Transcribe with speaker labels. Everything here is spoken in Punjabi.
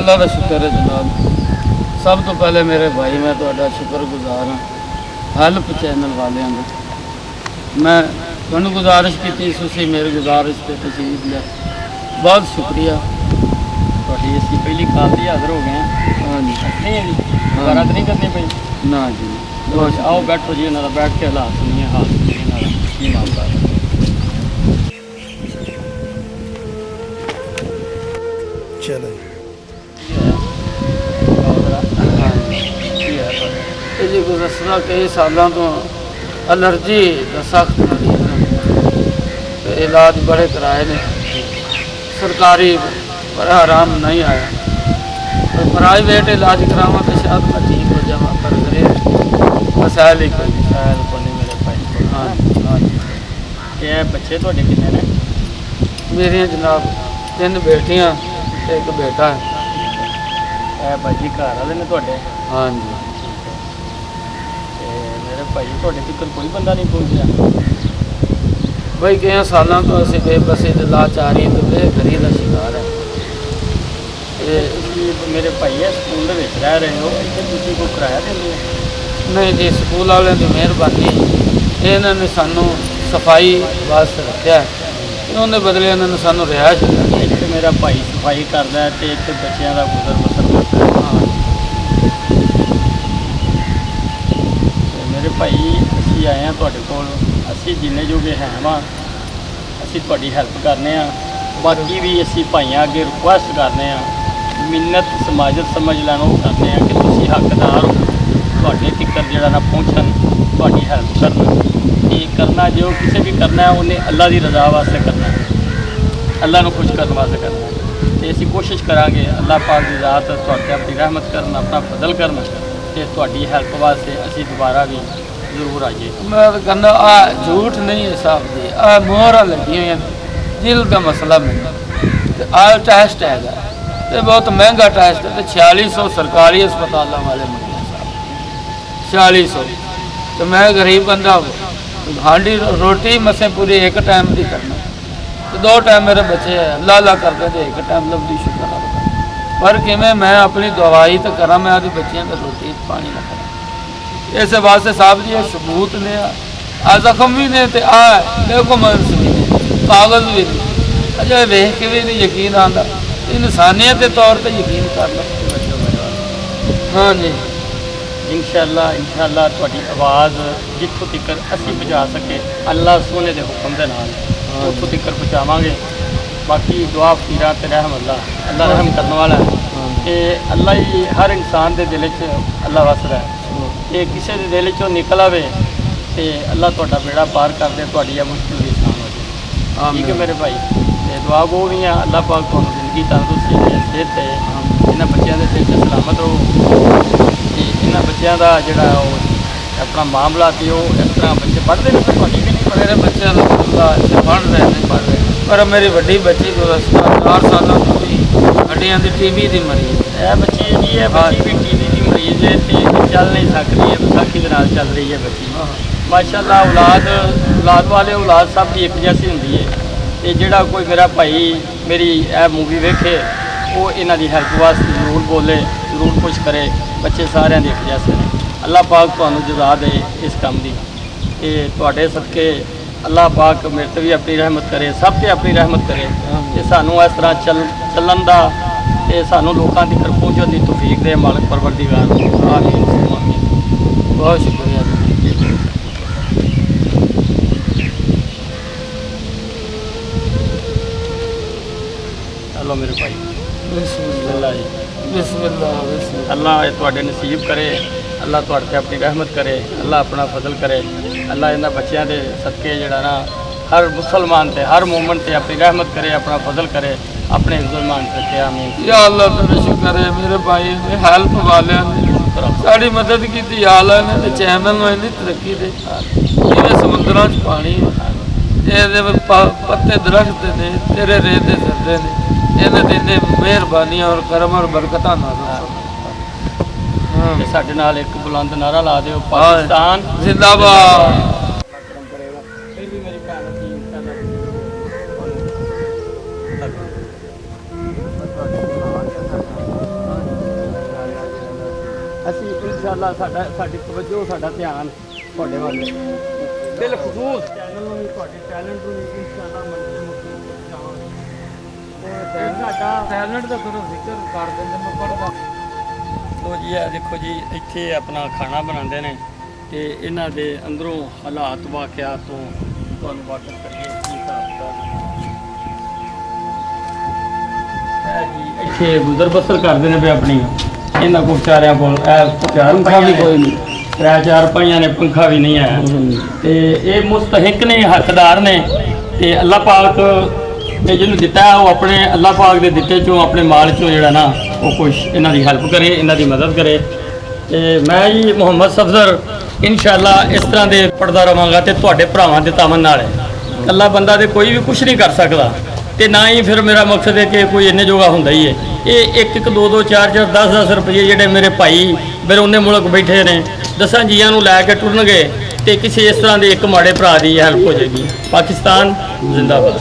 Speaker 1: अल्लाह का शुक्र है जनाब। सब तो पहले मेरे भाई मैं तुहाडा शुक्रगुजार हाँ हेल्प चैनल वालियां दा। मैं तुहानू गुजारिश की तुसीं मेरी गुजारिश पर तशरीफ लिया, बहुत शुक्रिया।
Speaker 2: ਤੁਹਾਡੀ ਅਸੀਂ ਪਹਿਲੀ ਕਾਲ ਦੀ ਹਾਜ਼ਰ ਹੋ ਗਏ ਹਾਂ।
Speaker 1: हाँ जी
Speaker 2: ਨਹੀਂ ਹੈ ਜੀ, ਦੁਬਾਰਾ ਤਾਂ ਨਹੀਂ ਕਰਨੀ ਪਈ।
Speaker 1: ना जी
Speaker 2: ਬਹੁਤ ਆਓ ਬੈਠੋ ਜੀ, ਇਹਨਾਂ ਦਾ ਬੈਠ ਕੇ ਹਾਲਾਤ ਸੁਣੀਏ, ਹਾਲ ਸੁਣੀਏ ਇਹਨਾਂ ਦਾ ਕੀ ਮਾਮਲਾ ਹੈ।
Speaker 3: चलो
Speaker 1: ये जी गुज़श्ता कई सालों तो एलर्जी का सख्त मरीज है, तो इलाज बड़े कराए ने, सरकारी पर आराम नहीं आया, तो प्राइवेट इलाज करावा तो शायद मैं ठीक हो जावा, पर करे मसाइल ही कोई।
Speaker 2: ਸ਼ਾਇਦ ਕੋਈ ਮੇਰੇ ਭਾਈ ਕੋਲ।
Speaker 1: हाँ हाँ जी
Speaker 2: ਇਹ ਬੱਚੇ ਤੁਹਾਡੇ ਕਿੰਨੇ ਨੇ?
Speaker 1: मेरी जनाब 3 बेटियां ते एक बेटा है।
Speaker 2: ਇਹ ਬਾਜੀ ਘਰ ਵਾਲੇ ਨੇ ਤੁਹਾਡੇ?
Speaker 1: हाँ जी
Speaker 2: ਤੇ ਮੇਰੇ ਭਾਈ ਤੁਹਾਡੇ ਤੱਕ ਕੋਈ ਬੰਦਾ ਨਹੀਂ ਪਹੁੰਚਿਆ?
Speaker 1: भाई कई सालों तो असं बेबसी लाचारी तो बेघरी का शिकार है।
Speaker 2: ਤੇ ਤੁਸੀਂ ਮੇਰੇ ਭਾਈ ਇਹ ਸਕੂਲ ਦੇ ਵਿੱਚ ਰਹਿ ਰਹੇ ਹੋ, ਇੱਥੇ ਤੁਸੀਂ ਕੋਈ ਕਿਰਾਇਆ ਦਿੰਦੇ ਹੋ?
Speaker 1: नहीं जी स्कूल वाले की मेहरबानी, इन्होंने सानू सफाई वास्ते रखा है, उन्होंने बदले इन्होंने सानू रिहायश दी।
Speaker 2: ਇੱਥੇ ਮੇਰਾ ਭਾਈ ਸਫਾਈ ਕਰਦਾ ਹੈ ਤੇ ਇੱਥੇ ਬੱਚਿਆਂ ਦਾ ਗੁਜ਼ਰ ਬਸਰ ਕਰਦਾ ਹੈ।
Speaker 1: हाँ
Speaker 2: ਤੇ ਮੇਰੇ ਭਾਈ ਅਸੀਂ ਆਏ ਹਾਂ ਤੁਹਾਡੇ ਕੋਲ, ਅਸੀਂ ਜਿੰਨੇ ਜੋਗੇ ਹੈ ਵਾਂ ਅਸੀਂ ਤੁਹਾਡੀ ਹੈਲਪ ਕਰਨੇ ਆ। ਬਾਕੀ ਵੀ ਅਸੀਂ ਭਾਈਆਂ ਅੱਗੇ ਰਿਕੁਐਸਟ ਕਰਨੇ ਆ, ਮਿੰਨਤ ਸਮਾਜਤ ਸਮਝ ਲੈਣ ਉਹ ਕਰਨੇ ਆ ਕਿ ਤੁਸੀਂ ਹੱਕਦਾਰ ਹੋ, ਤੁਹਾਡੇ ਤੱਕ ਜਿਹੜਾ ਨਾ ਪਹੁੰਚਣ, ਤੁਹਾਡੀ ਹੈਲਪ ਕਰਨ। ਇਹ ਕਰਨਾ ਜੋ ਕਿਸੇ ਵੀ ਕਰਨਾ ਹੈ ਉਹਨੇ ਅੱਲਾ ਦੀ ਰਜ਼ਾ ਵਾਸਤੇ ਕਰਨਾ ਹੈ, ਅੱਲਾ ਨੂੰ ਖੁਸ਼ ਕਰਨ ਵਾਸਤੇ ਕਰਨਾ ਹੈ। ਤੇ ਅਸੀਂ ਕੋਸ਼ਿਸ਼ ਕਰਾਂਗੇ ਅੱਲਾ ਪਾਕ ਦੀ ਜ਼ਾਤ ਤੁਹਾਡੇ ਆਪਣੀ ਰਹਿਮਤ ਕਰਨ, ਆਪਣਾ ਫਜ਼ਲ ਕਰਨ ਤੇ ਤੁਹਾਡੀ ਹੈਲਪ ਵਾਸਤੇ ਅਸੀਂ ਦੁਬਾਰਾ ਵੀ ਜ਼ਰੂਰ ਆਈਏ।
Speaker 1: मैं तो कहना आ झूठ नहीं है साहब जी, आ मोहरा लगी हुई हैं, दिल का मसला मेरा आ टेस्ट है, बहुत महंगा टेस्ट है, 4600 सरकारी अस्पतालों वाले मंगे साहब, 4600। तो मैं गरीब बंदा हांडी रोटी मसें पूरी एक टाइम की करना, तो 2 टाइम मेरे बच्चे अल्लाह अल्लाह करते थे, एक टाइम लभदी शुक्र अदा पर किमें मैं अपनी दवाई तो करा, मैं आदि बच्चों को रोटी पानी ना करा। इस वास्ते साहब जी सबूत ने आ जख्म भी ने ते आ डॉक्यूमेंट्स भी ने, कागज भी ने, अजे वेख के भी नहीं यकीन आता, इंसानियत के तौर पर यकीन कर लो। हाँ जी
Speaker 2: इंशाअल्लाह ਤੁਹਾਡੀ ਆਵਾਜ਼ ਜਿੱਥੋਂ ਤੱਕ ਅਸੀਂ ਪਹੁੰਚਾ ਸਕੇ ਅੱਲਾ ਸੋਹਣੇ ਦੇ ਹੁਕਮ ਦੇ ਨਾਲ ਉੱਥੋਂ ਤੱਕ ਪਹੁੰਚਾਵਾਂਗੇ। ਬਾਕੀ ਦੁਆ ਫਕੀਰਾਂ ਤੇ ਰਹਿਮ ਅੱਲਾ ਰਹਿਮ ਕਰਨ ਵਾਲਾ ਹੈ ਤੇ ਅੱਲਾ ਹੀ ਹਰ ਇਨਸਾਨ ਦੇ ਦਿਲ 'ਚ ਅੱਲਾ ਵਸਦਾ ਹੈ, ਤੇ ਕਿਸੇ ਦੇ ਦਿਲ 'ਚੋਂ ਨਿਕਲ ਆਵੇ ਤੇ ਅੱਲਾ ਤੁਹਾਡਾ ਬੇੜਾ ਪਾਰ ਕਰ ਦੇ, ਤੁਹਾਡੀ ਇਹ ਮੁਸ਼ਕਿਲ ਵੀ ਆਸਾਨ ਹੋ ਜਾਏ। ਠੀਕ ਹੈ ਮੇਰੇ ਭਾਈ, ਤੇ ਦੁਆ ਗੋ ਵੀ ਆ ਅੱਲਾ ਪਾਕ ਤੁਹਾਨੂੰ ਜ਼ਿੰਦਗੀ ਤੰਦਰੁਸਤੀ ਦੇ ਸਿਹਤ ਤੇ ਇਹਨਾਂ ਬੱਚਿਆਂ ਦੇ ਸਿਰ 'ਤੇ ਸਲਾਮਤ ਰਹੋ ਤੇ ਇਹਨਾਂ ਬੱਚਿਆਂ ਦਾ ਜਿਹੜਾ ਉਹ ਆਪਣਾ ਮਾਮਲਾ ਤੇ ਉਹ ਇਸ ਤਰ੍ਹਾਂ ਬੱਚੇ ਪੜ੍ਹਦੇ ਨੇ। ਤੁਹਾਡੀ ਵੀ ਨਹੀਂ
Speaker 1: मेरे बच्चे तो पढ़ रहे हैं पर मेरी वड्डी बच्ची को 4 सालों तो भी हड्डियां की टीबी की मरीज है।
Speaker 2: ਇਹ ਬੱਚੀ ਜੀ, ਇਹ ਬੱਚੀ ਵੀ ਟੀਵੀ ਦੀ ਮਰੀਜ਼ ਹੈ ਤੇ ਚੱਲ ਨਹੀਂ ਸਕਦੀ ਹੈ, ਵਿਸਾਖੀ ਦੇ ਨਾਲ ਚੱਲ ਰਹੀ ਹੈ ਬੱਚੀ। ਮਾਸ਼ਾਅੱਲਾ ਔਲਾਦ ਵਾਲੇ ਔਲਾਦ ਸਭ ਦੀ ਇੱਕ ਜੈਸੀ ਹੁੰਦੀ ਹੈ, ਤੇ ਜਿਹੜਾ ਕੋਈ ਮੇਰਾ ਭਾਈ ਮੇਰੀ ਇਹ ਮੂਵੀ ਵੇਖੇ ਉਹ ਇਹਨਾਂ ਦੀ ਹੈਲਪ ਵਾਸਤੇ ਜ਼ਰੂਰ ਬੋਲੇ, ਜ਼ਰੂਰ ਕੁਛ ਕਰੇ। ਬੱਚੇ ਸਾਰਿਆਂ ਦੇ ਇੱਕ ਜੈਸੇ ਨੇ। ਅੱਲਾਹ ਪਾਕ ਤੁਹਾਨੂੰ ਜਜ਼ਾ ਦੇ ਇਸ ਕੰਮ ਦੀ, ਤੇ ਤੁਹਾਡੇ ਸਦਕੇ ਅੱਲਾਹ ਪਾਕ ਮੇਰੇ ਤੇ ਵੀ ਆਪਣੀ ਰਹਿਮਤ ਕਰੇ, ਸਭ ਤੇ ਆਪਣੀ ਰਹਿਮਤ ਕਰੇ ਤੇ ਸਾਨੂੰ ਇਸ ਤਰ੍ਹਾਂ ਚੱਲਣ ਦਾ ਤੇ ਸਾਨੂੰ ਲੋਕਾਂ ਦੀ ਤਰਫ ਪਹੁੰਚਣ ਦੀ ਤੌਫੀਕ ਦੇ ਮਾਲਕ ਪਰਵਰਦੀਗਾਰ। ਆਮੀਨ ਆਮੀਨ।
Speaker 1: बहुत शुक्रिया जी।
Speaker 2: ਚਲੋ ਮੇਰੇ ਭਾਈ
Speaker 1: बिस्मिल्लाह
Speaker 2: ਅੱਲਾ ਜੀ,
Speaker 1: बिस्मिल्लाह बिस्मिल्लाह।
Speaker 2: ਅੱਲਾ ਇਹ ਤੁਹਾਡੇ ਨਸੀਬ ਕਰੇ, ਅੱਲਾ ਤੁਹਾਡੇ ਤੇ ਆਪਣੀ ਰਹਿਮਤ ਕਰੇ, ਅੱਲਾ ਆਪਣਾ ਫਜ਼ਲ ਕਰੇ। ਅੱਲਾ ਇਹਨਾਂ ਬੱਚਿਆਂ ਦੇ ਸਦਕੇ ਜਿਹੜਾ ਨਾ ਹਰ ਮੁਸਲਮਾਨ ਤੇ ਹਰ ਮੂਮਨ ਤੇ ਆਪਣੀ ਰਹਿਮਤ करे, अपना फजल करे, अपने हिफ्ज़-ए-ईमान रखे। आमीन।
Speaker 1: या अल्लाह तेरा शुक्र है मेरे भाई ने हेल्प वाले ने साड़ी मदद की थी, आला ने ते चैनल में इन्नी तरक्की दे जिवें समुद्रां च पानी ये पत्ते दरख्त ने तेरे रेते सरदे ने, इन्हें ते इन्ने मेहरबानियां और करम और बरकतां नाल
Speaker 2: साडे नाल एक बुलंद नारा ला दिओ, पाकिस्तान
Speaker 1: जिंदाबाद।
Speaker 2: ਇਨਸ਼ਾਅੱਲਾ ਸਾਡੀ ਤਵੱਜੋ ਸਾਡਾ ਧਿਆਨ ਤੁਹਾਡੇ ਵੱਲ ਦਿਲ ਖਸੂਸ ਚੈਨਲ ਨੂੰ ਵੀ ਤੁਹਾਡੇ ਟੈਲੈਂਟ ਨੂੰ ਵੀ ਇਨਸ਼ਾਅੱਲਾ ਮੰਜ਼ਿਲ ਮੁਕੀਮ ਪਹੁੰਚਾਵਾਂਗੇ।
Speaker 1: ਸਾਡਾ ਟੈਲੈਂਟ ਦਾ ਤੁਹਾਨੂੰ ਜ਼ਿਕਰ ਕਰ ਦਿੰਦੇ ਮੈਂ ਪੜਦਾ।
Speaker 2: ਲੋ ਜੀ ਇਹ ਦੇਖੋ ਜੀ ਇੱਥੇ ਆਪਣਾ ਖਾਣਾ ਬਣਾਉਂਦੇ ਨੇ ਤੇ ਇਹਨਾਂ ਦੇ ਅੰਦਰੋਂ ਹਾਲਾਤ ਵਾਕਿਆਤ ਤੋਂ ਤੁਹਾਨੂੰ ਵਾਕਿਫ ਕਰੀਏ ਕੀ ਹਿਸਾਬ ਦਾ ਹੈ ਜੀ। ਇੱਥੇ ਗੁਜ਼ਰ ਬਸਰ ਕਰਦੇ ਨੇ ਪਏ ਆਪਣੀ ਇਹਨਾਂ ਕੋਲ ਵਿਚਾਰਿਆਂ ਕੋਲ ਇਹ
Speaker 1: ਪੰਖਾ ਵੀ ਕੋਈ ਨਹੀਂ।
Speaker 2: ਤਰੇ ਚਾਰ ਪਾਈਆਂ ਨੇ, ਪੰਖਾ ਵੀ ਨਹੀਂ ਆਇਆ ਤੇ ਇਹ ਮੁਸਤਹਿਕ ਨੇ, ਹੱਕਦਾਰ ਨੇ ਤੇ ਅੱਲਾਹ ਪਾਕ ਨੇ ਜਿਹਨੂੰ ਦਿੱਤਾ ਹੈ ਉਹ ਆਪਣੇ ਅੱਲਾਹ ਪਾਕ ਦੇ ਦਿੱਤੇ ਚੋਂ ਆਪਣੇ ਮਾਲ ਚੋਂ ਜਿਹੜਾ ਨਾ ਉਹ ਕੁਛ ਇਹਨਾਂ ਦੀ ਹੈਲਪ ਕਰੇ, ਇਹਨਾਂ ਦੀ ਮਦਦ ਕਰੇ। ਤੇ ਮੈਂ ਜੀ ਮੁਹੰਮਦ ਸਫਦਰ ਇਨਸ਼ਾਅੱਲਾ ਇਸ ਤਰ੍ਹਾਂ ਦੇ ਪੜਦਾ ਰਵਾਂਗਾ ਤੇ ਤੁਹਾਡੇ ਭਰਾਵਾਂ ਦੇ ਤਾਮਨ ਨਾਲ ਹੈ। ਇਕੱਲਾ ਬੰਦਾ ਤੇ ਕੋਈ ਵੀ ਕੁਛ ਨਹੀਂ ਕਰ ਸਕਦਾ ਤੇ ਨਾ ਹੀ ਫਿਰ ਮੇਰਾ ਮਕਸਦ ਹੈ ਕਿ ਕੋਈ ਇੰਨੇ ਜੋਗਾ ਹੁੰਦਾ ਹੀ ਹੈ। ਇਹ 1-1 2-2 4-4 10-10 ਰੁਪਏ ਜਿਹੜੇ ਮੇਰੇ ਭਾਈ ਬਿਰੋਨੇ ਮੁਲਕ ਬੈਠੇ ਨੇ 10 ਜੀਆਂ ਨੂੰ ਲੈ ਕੇ ਟੁਰਨਗੇ ਤੇ ਕਿਸੇ ਇਸ ਤਰ੍ਹਾਂ ਦੇ ਇੱਕ ਮਾੜੇ ਭਰਾ ਦੀ ਹੈਲਪ ਹੋ ਜਾਏਗੀ। ਪਾਕਿਸਤਾਨ ਜ਼ਿੰਦਾਬਾਦ।